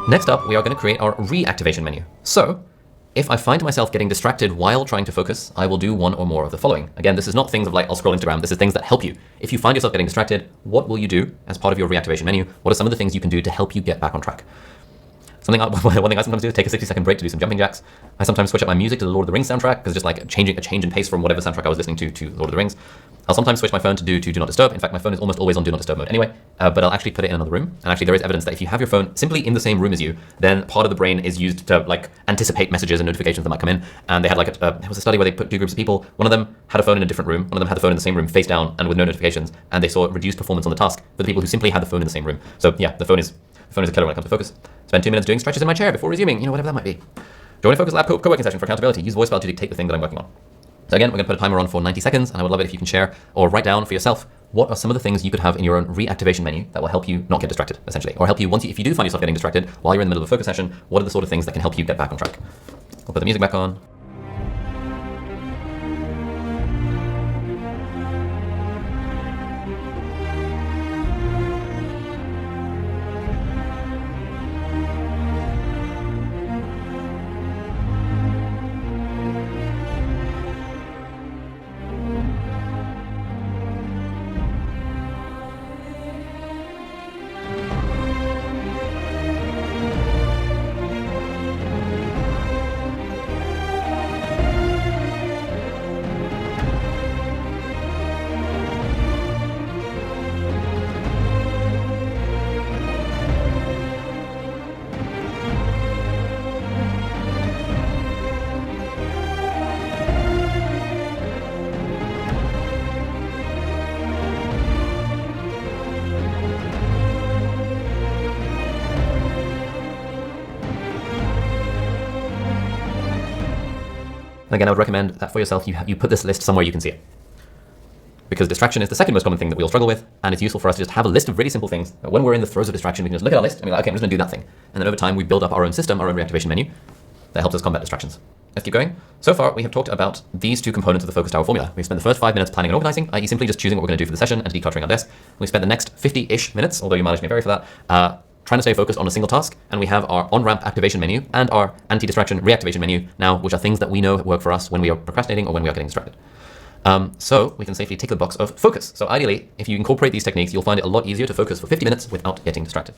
Next up, we are going to create our reactivation menu. So if I find myself getting distracted while trying to focus, I will do one or more of the following. Again, this is not things of like, I'll scroll Instagram. This is things that help you. If you find yourself getting distracted, what will you do as part of your reactivation menu? What are some of the things you can do to help you get back on track? One thing I sometimes do is take a 60-second break to do some jumping jacks. I sometimes switch up my music to the Lord of the Rings soundtrack because just like a change in pace from whatever soundtrack I was listening to Lord of the Rings. I'll sometimes switch my phone to do not disturb. In fact, my phone is almost always on do not disturb mode anyway, but I'll actually put it in another room. And actually there is evidence that if you have your phone simply in the same room as you, then part of the brain is used to like anticipate messages and notifications that might come in. And they had like it was a study where they put two groups of people. One of them had a phone in a different room. One of them had the phone in the same room face down and with no notifications. And they saw reduced performance on the task for the people who simply had the phone in the same room. So yeah, the phone is a killer when it comes to focus. Spend 2 minutes doing stretches in my chair before resuming, whatever that might be. Join a Focus Lab co-working session for accountability. Use voice file to dictate the thing that I'm working on. So again, we're going to put a timer on for 90 seconds, and I would love it if you can share or write down for yourself what are some of the things you could have in your own reactivation menu that will help you not get distracted, essentially, or help you if you do find yourself getting distracted while you're in the middle of a focus session, what are the sort of things that can help you get back on track? I'll put the music back on. Again, I would recommend that for yourself, you put this list somewhere you can see it. Because distraction is the second most common thing that we all struggle with, and it's useful for us to just have a list of really simple things that when we're in the throes of distraction, we can just look at our list and be like, okay, I'm just gonna do that thing. And then over time, we build up our own system, our own reactivation menu that helps us combat distractions. Let's keep going. So far, we have talked about these two components of the focus tower formula. We've spent the first 5 minutes planning and organizing, i.e. simply just choosing what we're gonna do for the session and decluttering our desk. We've spent the next 50-ish minutes, although your mileage may vary for that, trying to stay focused on a single task, and we have our on-ramp activation menu and our anti-distraction reactivation menu now, which are things that we know work for us when we are procrastinating or when we are getting distracted. So we can safely tick the box of focus. So ideally, if you incorporate these techniques, you'll find it a lot easier to focus for 50 minutes without getting distracted.